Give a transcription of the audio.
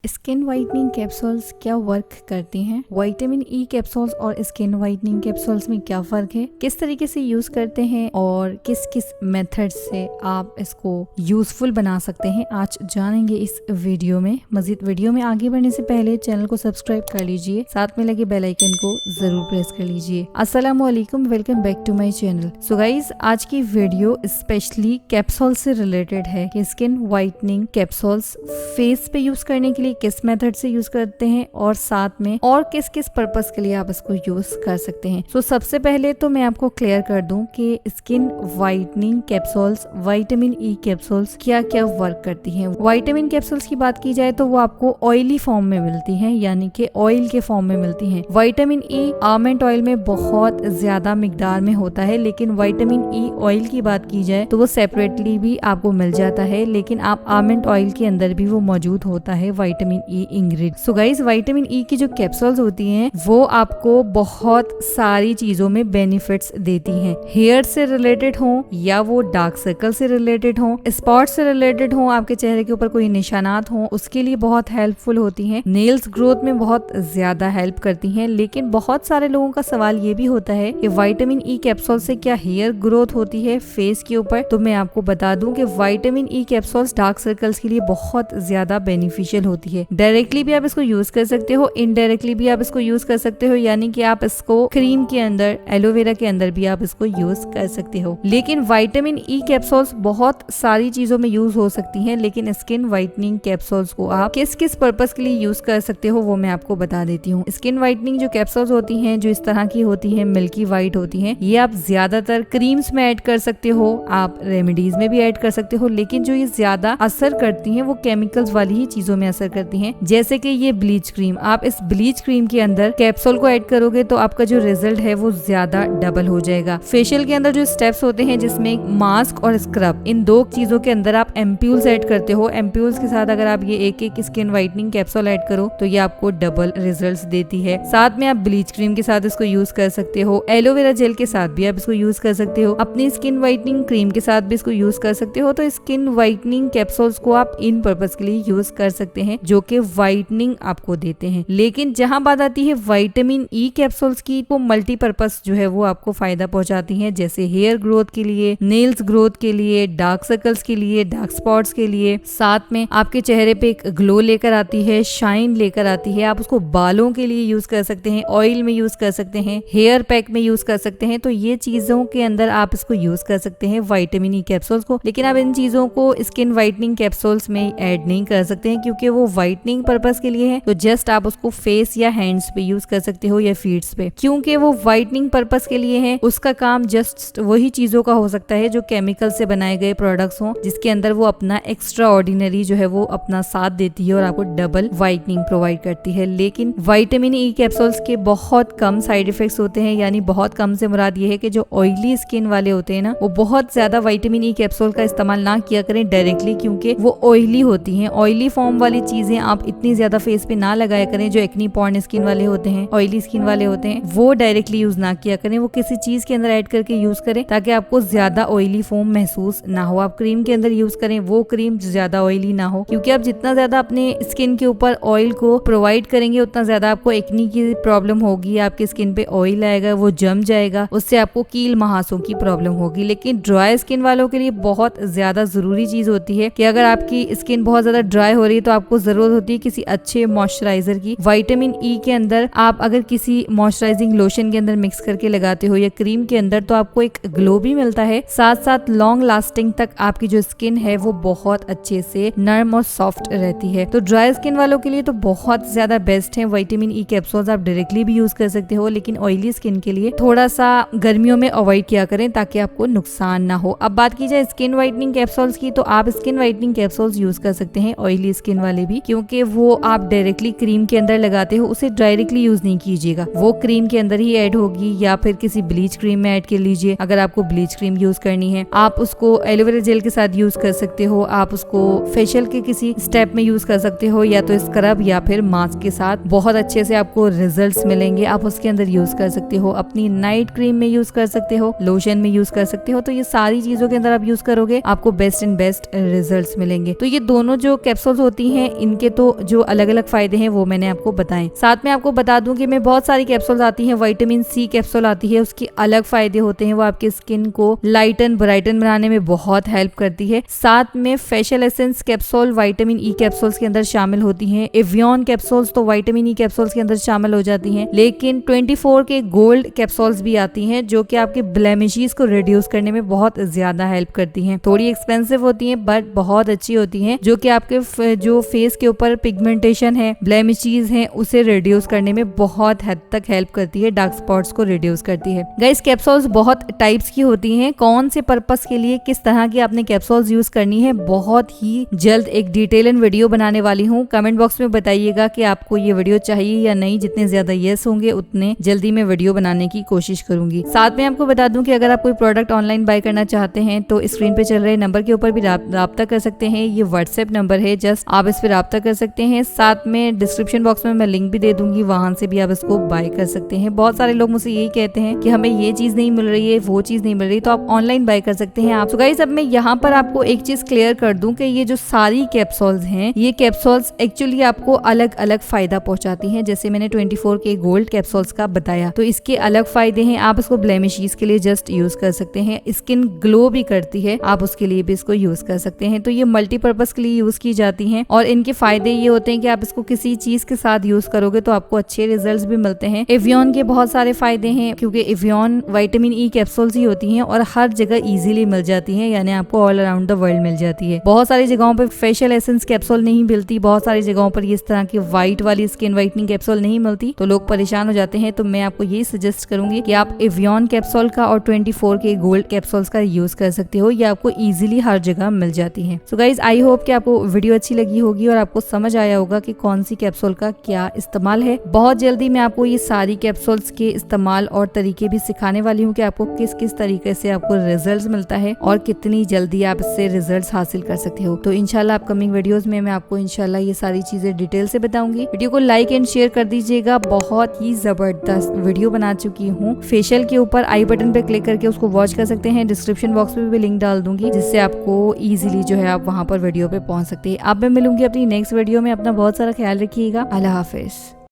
Skin whitening capsules क्या work करती हैं? विटामिन ई कैप्सूल्स और स्किन वाइटनिंग कैप्सूल्स में क्या फर्क है, किस तरीके से यूज करते हैं और किस किस मेथड से आप इसको यूजफुल बना सकते हैं, आज जानेंगे इस वीडियो में। मजीद वीडियो में आगे बढ़ने से पहले चैनल को सब्सक्राइब कर लीजिए, साथ में लगे बेल आइकन को जरूर प्रेस कर लीजिए। अस्सलाम वालेकुम, welcome back to my channel. So guys, आज की वीडियो स्पेशली कैप्सूल से रिलेटेड है कि स्किन वाइटनिंग कैप्सूल्स फेस पे यूज करने के लिए किस मेथड से यूज करते हैं और साथ में और किस किस पर्पस के लिए आप इसको यूज कर सकते हैं। सो सबसे पहले तो मैं आपको क्लियर कर दूं कि skin whitening capsules, vitamin E capsules क्या क्या वर्क करती हैं। विटामिन कैप्सूल्स की बात की जाए तो वो आपको ऑयली फॉर्म में मिलती हैं, यानी कि ऑयल के फॉर्म में मिलती हैं। विटामिन ई आलमंड ऑयल में बहुत ज्यादा मिकदार में होता है, लेकिन विटामिन ई ऑयल की बात की जाए तो वो सेपरेटली भी आपको मिल जाता है, लेकिन आप आलमंड ऑयल के अंदर भी वो मौजूद होता है vitamin E ingredient. So guys, vitamin E की जो कैप्सूल्स होती हैं वो आपको बहुत सारी चीजों में बेनिफिट्स देती हैं। हेयर से रिलेटेड हो या वो डार्क सर्कल से रिलेटेड हो, स्पॉट से रिलेटेड हो, आपके चेहरे के ऊपर कोई निशानात हो, उसके लिए बहुत हेल्पफुल होती हैं। नेल्स ग्रोथ में बहुत ज्यादा हेल्प करती हैं। लेकिन बहुत सारे लोगों का सवाल ये भी होता है कि विटामिन ई कैप्सूल से क्या हेयर ग्रोथ होती है फेस के ऊपर? तो मैं आपको बता दूं कि vitamin E capsules dark circles के लिए बहुत ज्यादा बेनिफिशियल होती है। डायरेक्टली भी आप इसको यूज कर सकते हो, इनडायरेक्टली भी आप इसको यूज कर सकते हो, यानी कि आप इसको क्रीम के अंदर, एलोवेरा के अंदर भी आप इसको यूज कर सकते हो। लेकिन विटामिन ई कैप्सूल्स बहुत सारी चीजों में यूज हो सकती हैं, लेकिन स्किन वाइटनिंग कैप्सूल्स को आप किस किस पर्पस के लिए यूज कर सकते हो वो मैं आपको बता देती हूँ। स्किन वाइटनिंग जो कैप्सूल्स होती हैं, जो इस तरह की होती हैं, मिल्की वाइट होती हैं, ये आप ज्यादातर क्रीम्स में ऐड कर सकते हो, आप रेमेडीज में भी ऐड कर सकते हो। लेकिन जो ये ज्यादा असर करती हैं वो केमिकल्स वाली ही चीजों में असर करती हैं, जैसे कि ये ब्लीच क्रीम। आप इस ब्लीच क्रीम के अंदर कैप्सूल को ऐड करोगे तो आपका जो रिजल्ट है वो ज्यादा डबल हो जाएगा। फेशियल के अंदर जो स्टेप्स होते हैं, जिसमें मास्क और स्क्रब, इन दो चीजों के अंदर आप एम्प्यूल्स ऐड करते हो। एम्प्यूल्स के साथ अगर आप ये एक एक स्किन वाइटनिंग कैप्सूल ऐड करो तो ये आपको डबल रिजल्ट्स देती है। साथ में आप ब्लीच क्रीम के साथ इसको यूज कर सकते हो, एलोवेरा जेल के साथ भी आप इसको यूज कर सकते हो, अपनी स्किन वाइटनिंग क्रीम के साथ भी इसको यूज कर सकते हो। तो स्किन वाइटनिंग कैप्सूल्स को आप इन पर्पस के लिए यूज कर सकते हैं, जो कि वाइटनिंग आपको देते हैं। लेकिन जहां बात आती है विटामिन ई कैप्सूल्स की, वो मल्टीपर्पस जो है वो आपको फायदा पहुंचाती हैं, जैसे हेयर ग्रोथ के लिए, नेल्स ग्रोथ के लिए, डार्क सर्कल्स के लिए, डार्क स्पॉट्स के लिए। साथ में आपके चेहरे पे एक ग्लो लेकर आती है, शाइन लेकर आती है। आप उसको बालों के लिए यूज कर सकते हैं, ऑयल में यूज कर सकते हैं, हेयर पैक में यूज कर सकते हैं। तो ये चीजों के अंदर आप इसको यूज कर सकते हैं विटामिन ई कैप्सूल्स को। लेकिन आप इन चीजों को स्किन वाइटनिंग कैप्सूल्स में ऐड नहीं कर सकते हैं, क्योंकि वो वाइटनिंग पर्पस के लिए है। तो जस्ट आप उसको फेस या हैंड्स पे यूज कर सकते हो या फीट्स पे, क्योंकि वो वाइटनिंग पर्पस के लिए है। उसका काम जस्ट वही चीजों का हो सकता है जो केमिकल से बनाए गए प्रोडक्ट्स हों, जिसके अंदर वो अपना एक्स्ट्रा ऑर्डिनरी जो है वो अपना साथ देती है और आपको डबल वाइटनिंग प्रोवाइड करती है। लेकिन विटामिन ई कैप्सूल्स के बहुत कम साइड इफेक्ट्स होते हैं, यानी बहुत कम से मुराद ये है कि जो ऑयली स्किन वाले होते हैं ना, वो बहुत ज्यादा विटामिन ई कैप्सूल का इस्तेमाल ना किया करें डायरेक्टली, क्योंकि वो ऑयली होती हैं। ऑयली फॉर्म वाली चीजें आप इतनी ज्यादा फेस पे ना लगाया करें। जो एक्नी पॉर्न स्किन वाले होते हैं, ऑयली स्किन वाले होते हैं, वो डायरेक्टली यूज ना किया करें। वो किसी चीज के अंदर ऐड करके यूज करें ताकि आपको ज्यादा ऑयली फॉर्म महसूस ना हो। आप क्रीम के अंदर यूज करें, वो क्रीम ज्यादा ऑयली ना हो, क्योंकि आप जितना ज्यादा अपने स्किन के ऊपर ऑयल को प्रोवाइड करेंगे उतना ज्यादा आपको एक्नी की प्रॉब्लम होगी, आपके स्किन पे ऑयल आएगा, वो जम जाएगा, उससे आपको कील महासों की प्रॉब्लम होगी। लेकिन ड्राई स्किन वालों के लिए बहुत ज्यादा जरूरी चीज होती है कि अगर आपकी स्किन बहुत ज्यादा ड्राई हो रही है तो आपको जरूरत होती है किसी अच्छे मॉइस्चराइजर की। विटामिन ई के अंदर आप अगर किसी मॉइस्चराइजिंग लोशन के अंदर मिक्स करके लगाते हो या क्रीम के अंदर, तो आपको एक ग्लो भी मिलता है, साथ साथ लॉन्ग लास्टिंग तक आपकी जो स्किन है वो बहुत अच्छे से नरम और सॉफ्ट रहती है। तो ड्राई स्किन वालों के लिए तो बहुत ज्यादा बेस्ट है विटामिन ई कैप्सूल्स। आप डायरेक्टली भी यूज कर सकते हो, लेकिन ऑयली स्किन के लिए थोड़ा सा गर्मियों में अवॉइड किया करें ताकि आपको नुकसान ना हो। अब बात की जाए स्किन वाइटनिंग कैप्सूल्स की, तो आप स्किन वाइटनिंग कैप्सूल्स यूज कर सकते हैं ऑयली स्किन वाले भी, क्योंकि वो आप डायरेक्टली क्रीम के अंदर लगाते हो, उसे डायरेक्टली यूज नहीं कीजिएगा, वो क्रीम के अंदर ही ऐड होगी, या फिर किसी ब्लीच क्रीम में ऐड कर लीजिए। अगर आपको ब्लीच क्रीम यूज करनी है, आप उसको एलोवेरा जेल के साथ यूज कर सकते हो, आप उसको फेशियल के किसी स्टेप में यूज कर सकते हो, या तो स्क्रब या फिर मास्क के साथ बहुत अच्छे से आपको रिजल्ट्स मिलेंगे। आप उसके अंदर यूज कर सकते हो, अपनी नाइट क्रीम में यूज कर सकते हो, लोशन में यूज कर सकते हो। तो ये सारी चीजों के अंदर आप यूज करोगे, आपको बेस्ट एंड बेस्ट रिजल्ट्स मिलेंगे। तो ये दोनों जो कैप्सूल्स होती हैं, इनके तो जो अलग अलग फायदे हैं वो मैंने आपको बताए। साथ में आपको बता दूं कि मैं बहुत सारी कैप्सूल्स आती हैं, विटामिन सी कैप्सूल आती है, उसके अलग फायदे होते हैं, वो आपकी स्किन को लाइटन ब्राइटन बनाने में बहुत हेल्प करती है। साथ में facial essence capsule vitamin E capsules के अंदर शामिल होती हैं। एवियन कैप्सूल्स तो विटामिन ई कैप्सूल्स के अंदर शामिल हो जाती हैं, लेकिन 24 के गोल्ड कैप्सूल्स भी आती हैं जो कि आपके ब्लेमिशेस को रिड्यूस करने में बहुत ज्यादा हेल्प करती हैं। थोड़ी एक्सपेंसिव होती हैं बट बहुत अच्छी होती हैं, जो कि आपके जो फेस के ऊपर पिगमेंटेशन है, ब्लेमिशेस हैं, उसे रिड्यूस करने में बहुत हद तक हेल्प करती है, डार्क स्पॉट्स को रिड्यूस करती है। गाइस कैप्सूल्स बहुत टाइप्स की होती हैं, कौन से पर्पस के लिए किस तरह की आपने कैप्सूल्स यूज करनी है, बहुत ही जल्द एक डिटेल वीडियो बनाने वाली हूँ। कमेंट बॉक्स में बताइएगा कि आपको ये वीडियो चाहिए या नहीं, जितने ज्यादा यस होंगे उतने जल्दी मैं वीडियो बनाने की कोशिश करूंगी। साथ में आपको बता दूं कि अगर आप कोई प्रोडक्ट ऑनलाइन बाय करना चाहते हैं तो स्क्रीन पे चल रहे नंबर के ऊपर भी राब्ता कर सकते हैं, ये व्हाट्सएप नंबर है, जस्ट आप इस पे राब्ता कर सकते हैं। साथ में डिस्क्रिप्शन बॉक्स में मैं लिंक भी दे दूंगी, वहां से भी आप इसको बाय कर सकते हैं। बहुत सारे लोग मुझसे यही कहते हैं कि हमें ये चीज नहीं मिल रही है, वो चीज नहीं मिल रही, तो आप ऑनलाइन बाय कर सकते हैं। आप गाइस अब मैं यहाँ पर आपको एक चीज क्लियर कर दूं कि ये जो सारी कैप्सूल्स हैं, ये कैप्सूल्स एक्चुअली आपको अलग अलग फायदा पहुंचाती हैं। जैसे मैंने 24 के गोल्ड कैप्सूल्स का बताया, तो इसके अलग फायदे हैं। आप इसको ब्लेमिशेस के लिए जस्ट यूज कर सकते हैं, स्किन ग्लो भी करती है, आप उसके लिए भी इसको यूज कर सकते हैं। तो ये मल्टीपर्पज के लिए यूज की जाती हैं और इनके फायदे ये होते हैं कि आप इसको किसी चीज के साथ यूज करोगे तो आपको अच्छे रिजल्ट्स भी मिलते हैं। एवियन के बहुत सारे फायदे हैं, क्योंकि एवियन विटामिन ई कैप्सूल्स ही होती हैं और हर जगह इजीली मिल जाती हैं, यानी आपको ऑल अराउंड द वर्ल्ड मिल जाती है। बहुत सारी जगहों पर फेशियल एसेंस कैप्सूल नहीं मिलती, बहुत सारी जगहों पर इस तरह की व्हाइट वाली स्किन व्हाइटनिंग कैप्सूल नहीं मिलती, तो लोग परेशान हो जाते हैं। तो मैं आपको यही सजेस्ट करूंगी कि आप एवियन कैप्सूल का और 24 के गोल्ड कैप्सूल्स का यूज कर सकते हो, ये आपको इजीली हर जगह मिल जाती है। सो गाइज आई होप कि आपको वीडियो अच्छी लगी होगी और आपको समझ आया होगा कि कौन सी कैप्सूल का क्या इस्तेमाल है। बहुत जल्दी मैं आपको ये सारी कैप्सूल्स के इस्तेमाल और तरीके भी सिखाने वाली हूँ कि आपको किस किस तरीके से आपको रिजल्ट मिलता है और कितनी जल्दी आप इससे रिजल्ट हासिल कर सकते हो। तो इंशाल्लाह अपकमिंग वीडियोस में मैं आपको इंशाल्लाह ये सारी चीजें डिटेल से बताऊंगी। वीडियो को लाइक एंड शेयर कर दीजिएगा। बहुत ही जबरदस्त वीडियो बना चुकी हूँ फेशियल के ऊपर, आई बटन पे क्लिक करके उसको वॉच कर सकते हैं। डिस्क्रिप्शन बॉक्स में भी लिंक डाल दूंगी, जिससे आपको इजीली जो है आप वहां पर वीडियो पे पहुंच सकते हैं। अब मैं मिलूंगी अपनी नेक्स्ट वीडियो में। अपना बहुत सारा ख्याल रखिएगा। अल्लाह हाफिज।